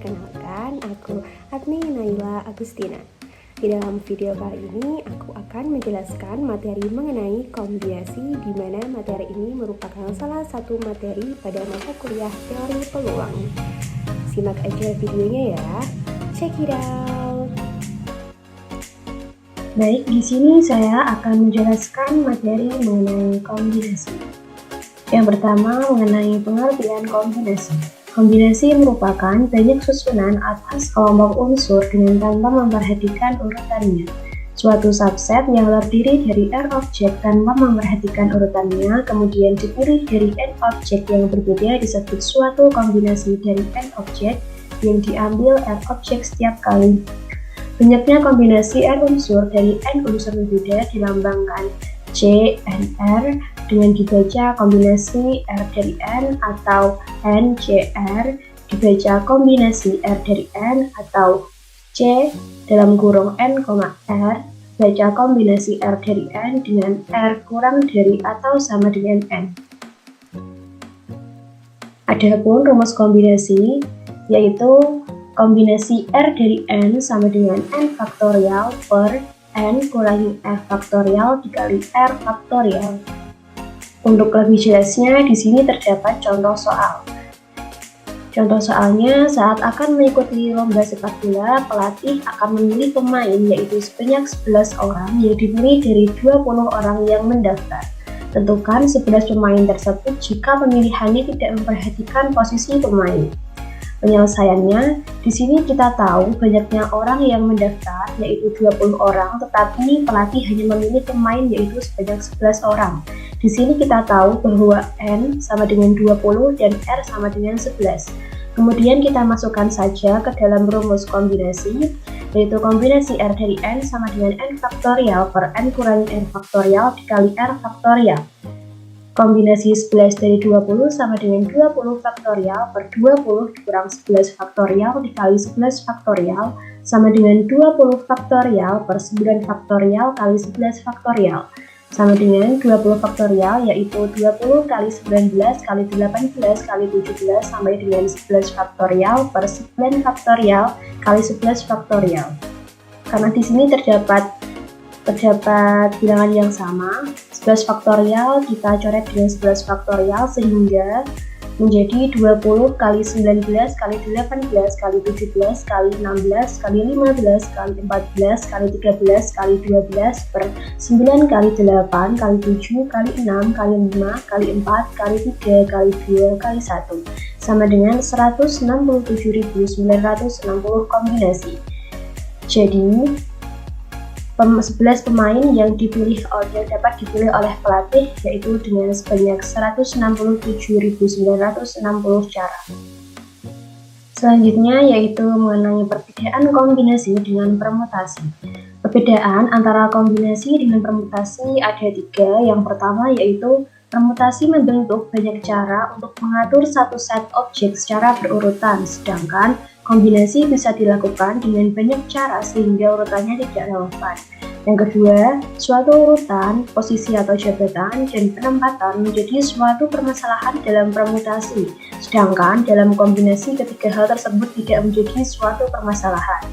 perkenalkan, aku Agni Naila Agustina. Di dalam video kali ini, aku akan menjelaskan materi mengenai kombinasi, di mana materi ini merupakan salah satu materi pada mata kuliah teori peluang. Simak aja videonya ya. Check it out. Baik, di sini saya akan menjelaskan materi mengenai kombinasi. Yang pertama, mengenai pengertian kombinasi. Kombinasi merupakan banyak susunan atas kelompok unsur dengan tanpa memperhatikan urutannya. Suatu subset yang terdiri dari R objek tanpa memperhatikan urutannya, kemudian dipilih dari N objek yang berbeda disebut suatu kombinasi dari N objek yang diambil R objek setiap kali. Banyaknya kombinasi R unsur dari N unsur berbeda dilambangkan C, N, R dengan dibaca kombinasi R dari N atau N, C, R dibaca kombinasi R dari N atau C dalam kurung N, R baca kombinasi R dari N dengan R kurang dari atau sama dengan N. Adapun rumus kombinasi yaitu kombinasi R dari N sama dengan N faktorial per N kurangi R faktorial dikali R faktorial. Untuk lebih jelasnya, di sini terdapat contoh soal. Contoh soalnya, saat akan mengikuti lomba sepak bola, pelatih akan memilih pemain yaitu sebanyak 11 orang yang dipilih dari 20 orang yang mendaftar. Tentukan 11 pemain tersebut jika pemilihannya tidak memperhatikan posisi pemain. Penyelesaiannya, di sini kita tahu banyaknya orang yang mendaftar yaitu 20 orang, tetapi pelatih hanya memilih pemain yaitu sebanyak 11 orang. Di sini kita tahu bahwa N sama dengan 20 dan R sama dengan 11. Kemudian kita masukkan saja ke dalam rumus kombinasi, yaitu kombinasi R dari N sama dengan N faktorial per N kurangi R faktorial dikali R faktorial. Kombinasi 11 dari 20 sama dengan 20 faktorial per 20 dikurang 11 faktorial dikali 11 faktorial sama dengan 20 faktorial per 9 faktorial kali 11 faktorial sama dengan 20 faktorial yaitu 20 kali 19 kali 18 kali 17 sampai dengan 11 faktorial per 9 faktorial kali 11 faktorial. Karena di sini terdapat bilangan yang sama, 11 faktorial kita coret dengan 11 faktorial sehingga menjadi 20 kali 19 kali 18 kali 17 kali 16 kali 15 kali 14 kali 13 kali 12 per 9 kali 8 kali 7 kali 6 kali 5 kali 4 kali 3 kali 2 kali 1 sama dengan 167.960 kombinasi. Jadi 11 pemain yang dapat dipilih oleh pelatih yaitu dengan sebanyak 167.960 cara. Selanjutnya yaitu mengenai perbedaan kombinasi dengan permutasi. Perbedaan antara kombinasi dengan permutasi ada 3. Yang pertama yaitu permutasi membentuk banyak cara untuk mengatur satu set objek secara berurutan, sedangkan kombinasi bisa dilakukan dengan banyak cara sehingga urutannya tidak relevan. Yang kedua, suatu urutan, posisi atau jabatan, dan penempatan menjadi suatu permasalahan dalam permutasi, sedangkan dalam kombinasi ketiga hal tersebut tidak menjadi suatu permasalahan.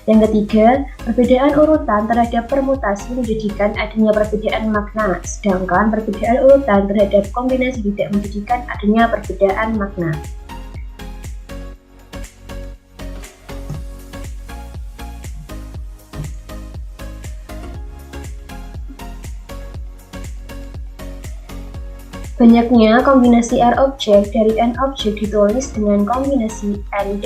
Yang ketiga, perbedaan urutan terhadap permutasi menjadikan adanya perbedaan makna, sedangkan perbedaan urutan terhadap kombinasi tidak menjadikan adanya perbedaan makna. Banyaknya kombinasi R objek dari N objek ditulis dengan kombinasi R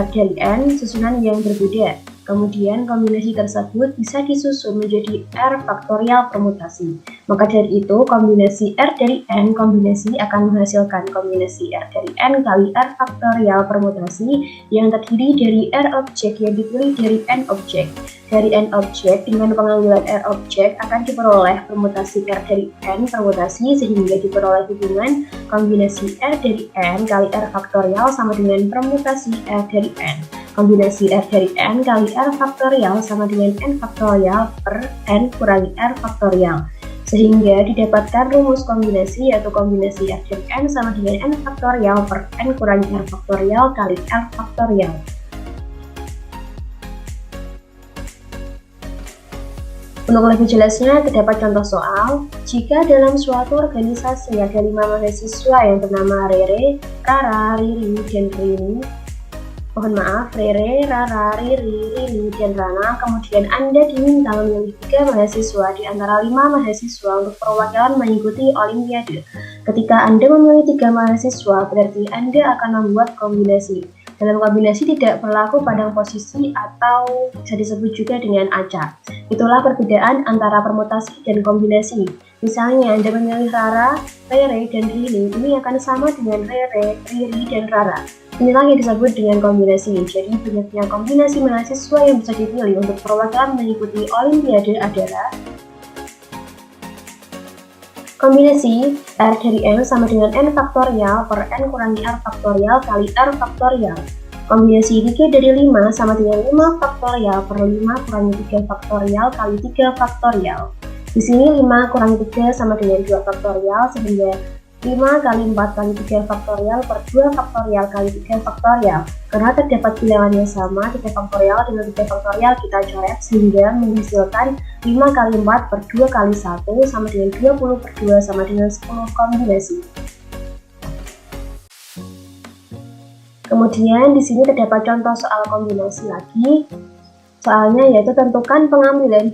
dari N susunan yang berbeda. Kemudian kombinasi tersebut bisa disusun menjadi R faktorial permutasi. Maka dari itu kombinasi R dari N kombinasi akan menghasilkan kombinasi R dari N kali R faktorial permutasi yang terdiri dari R objek yang dipilih dari N objek. Dari N objek dengan pengambilan R objek akan diperoleh permutasi R dari N permutasi sehingga diperoleh hubungan kombinasi R dari N kali R faktorial sama dengan permutasi R dari N. Kombinasi R dari N kali R faktorial sama dengan N faktorial per N kurangi R faktorial. Sehingga didapatkan rumus kombinasi, yaitu kombinasi R dari N sama dengan N faktorial per N kurangi R faktorial kali R faktorial. Untuk lebih jelasnya, terdapat contoh soal. Jika dalam suatu organisasi ada 5 mahasiswa yang bernama Rere, Rara, Riri, dan Rini, Rere, Rara, Riri, Rini, dan Rana, kemudian Anda diminta memilih 3 mahasiswa di antara 5 mahasiswa untuk perwakilan mengikuti Olimpiade. Ketika Anda memilih 3 mahasiswa, berarti Anda akan membuat kombinasi. Dalam kombinasi tidak berlaku padang posisi atau bisa disebut juga dengan acak. Itulah perbedaan antara permutasi dan kombinasi. Misalnya Anda memilih Rara, Rere, dan Rini, ini akan sama dengan Rere, Riri, dan Rara. Inilah yang disebut dengan kombinasi. Jadi banyaknya kombinasi mahasiswa yang bisa dipilih untuk perwakilan mengikuti Olimpiade adalah kombinasi R dari N sama dengan N faktorial per N kurangi R faktorial kali R faktorial. Kombinasi 3 dari 5 sama dengan 5 faktorial per 5 kurangi 3 faktorial kali 3 faktorial. Di sini 5 kurangi 3 sama dengan 2 faktorial, sehingga 5 kali 4 kali 3 faktorial per 2 faktorial kali 3 faktorial. Karena terdapat bilangannya sama, 3 faktorial dengan 3 faktorial kita coret sehingga menghasilkan 5 kali 4 per 2 kali 1 sama dengan 20 per 2 sama dengan 10 kombinasi. Kemudian di sini terdapat contoh soal kombinasi lagi. Soalnya yaitu tentukan pengambilan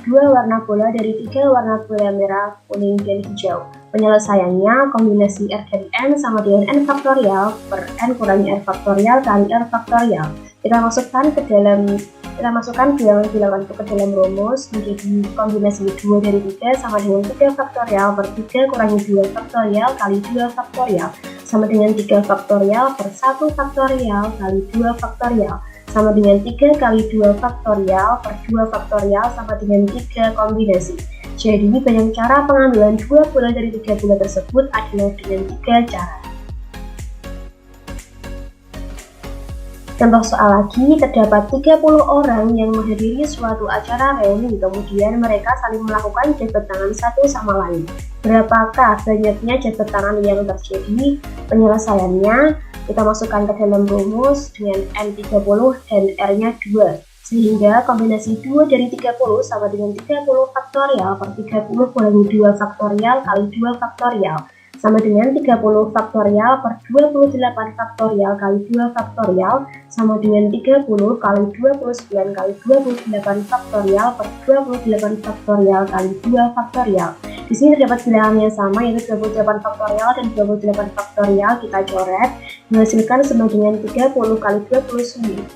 dua warna bola dari 3 warna bola merah, kuning, dan hijau. Penyelesaiannya kombinasi R dari N sama dengan N faktorial per N kurangi R faktorial kali R faktorial. Kita masukkan bilangan-bilangan itu ke dalam rumus menjadi kombinasi 2 dari 3 sama dengan 3 faktorial per 3 kurangi 2 faktorial kali 2 faktorial sama dengan 3 faktorial per 1 faktorial kali 2 faktorial sama dengan 3 kali 2 faktorial per 2 faktorial sama dengan 3 kombinasi. Jadi banyak cara pengambilan 2 bola dari 3 bola tersebut adalah dengan 3 cara. Contoh soal lagi, terdapat 30 orang yang menghadiri suatu acara reuni, kemudian mereka saling melakukan jabat tangan satu sama lain. Berapakah banyaknya jabat tangan yang terjadi? Penyelesaiannya, kita masukkan ke dalam rumus dengan N30 dan R-nya 2. Sehingga kombinasi 2 dari 30 sama dengan 30 faktorial per 30 kurangi 2 faktorial kali 2 faktorial sama dengan 30 faktorial per 28 faktorial kali 2 faktorial sama dengan 30 kali 29 kali 28 faktorial per 28 faktorial kali 2 faktorial. Di sini terdapat bilangannya sama, yaitu 28 faktorial dan 28 faktorial kita coret, menghasilkan sama dengan 30 kali 29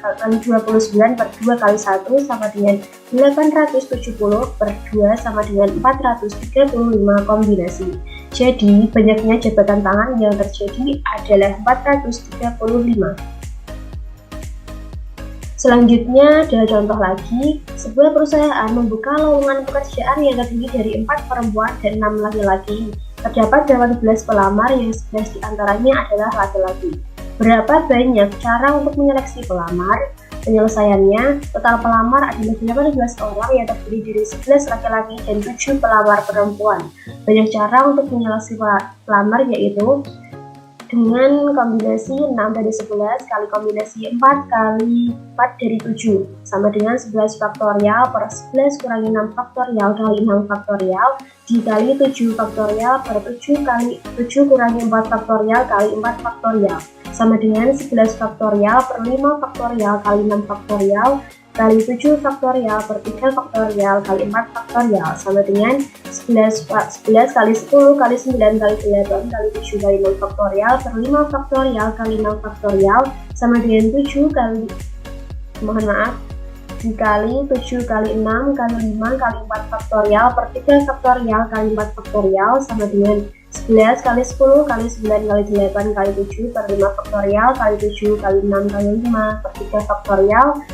per 2 kali 1 sama dengan 870 per 2 sama dengan 435 kombinasi. Jadi banyaknya jabatan tangan yang terjadi adalah 435. Selanjutnya adalah contoh lagi, sebuah perusahaan membuka lowongan pekerjaan yang terdiri dari 4 perempuan dan 6 laki-laki. Terdapat 18 pelamar yang 11 diantaranya adalah laki-laki. Berapa banyak cara untuk menyeleksi pelamar? Penyelesaiannya, total pelamar adalah 18 orang yang terdiri dari 11 laki-laki dan 7 pelamar perempuan. Banyak cara untuk menyeleksi pelamar yaitu dengan kombinasi 6 dari 11 kali kombinasi 4 kali 4 dari 7 sama dengan 11 faktorial per 11 kurangi 6 faktorial kali 6 faktorial dikali 7 faktorial per 7 kali 7 kurangi 4 faktorial kali 4 faktorial sama dengan 11 faktorial per 5 faktorial kali 6 faktorial kali 7 faktorial per 3 faktorial kali 4 faktorial sama dengan 11 kali 10 kali 9 kali 8 kali 7 kali 6 faktorial per 5 faktorial kali 6 faktorial sama dengan 7 kali dikali 7 kali 6 kali 5 kali 4 faktorial per 3 faktorial kali 4 faktorial sama dengan 11 kali 10 kali 9 kali 8 kali 7 per 5 faktorial kali 7 kali 6 kali 5 per 3 faktorial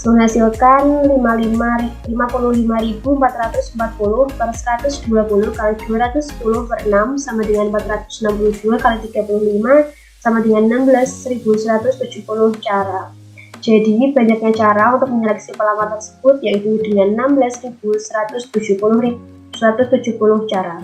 menghasilkan 55.440 per 120 kali 210 per 6 sama dengan 462 kali 35 sama dengan 16.170 cara. Jadi banyaknya cara untuk menyeleksi pelamar tersebut yaitu dengan 16.170 170 cara.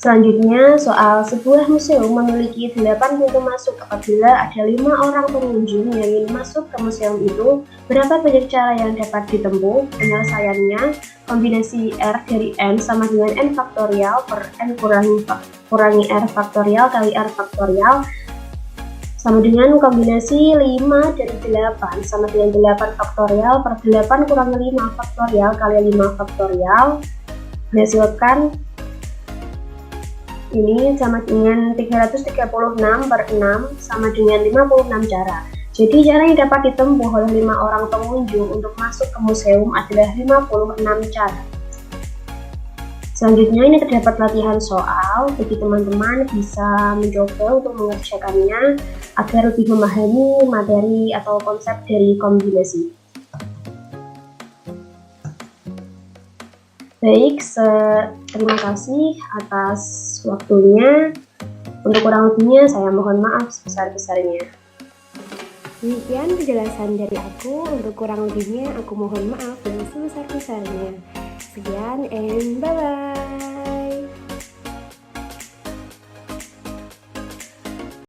Selanjutnya, soal sebuah museum memiliki 8 pintu masuk. Apabila ada 5 orang pengunjung yang ingin masuk ke museum itu, berapa banyak cara yang dapat ditempuh? Penyelesaiannya, kombinasi R dari N sama dengan N faktorial per N kurangi R faktorial kali R faktorial sama dengan kombinasi 5 dari 8 sama dengan 8 faktorial per 8 kurangi 5 faktorial kali 5 faktorial menghasilkan ini sama dengan 336 per 6 sama dengan 56 cara. Jadi cara yang dapat ditempuh oleh 5 orang pengunjung untuk masuk ke museum adalah 56 cara. Selanjutnya ini terdapat latihan soal, bagi teman-teman bisa mencoba untuk mengerjakannya agar lebih memahami materi atau konsep dari kombinasi. Baik, terima kasih atas waktunya. Untuk kurang lebihnya saya mohon maaf sebesar-besarnya. Demikian penjelasan dari aku. Untuk kurang lebihnya aku mohon maaf yang sebesar-besarnya. Sekian and bye-bye.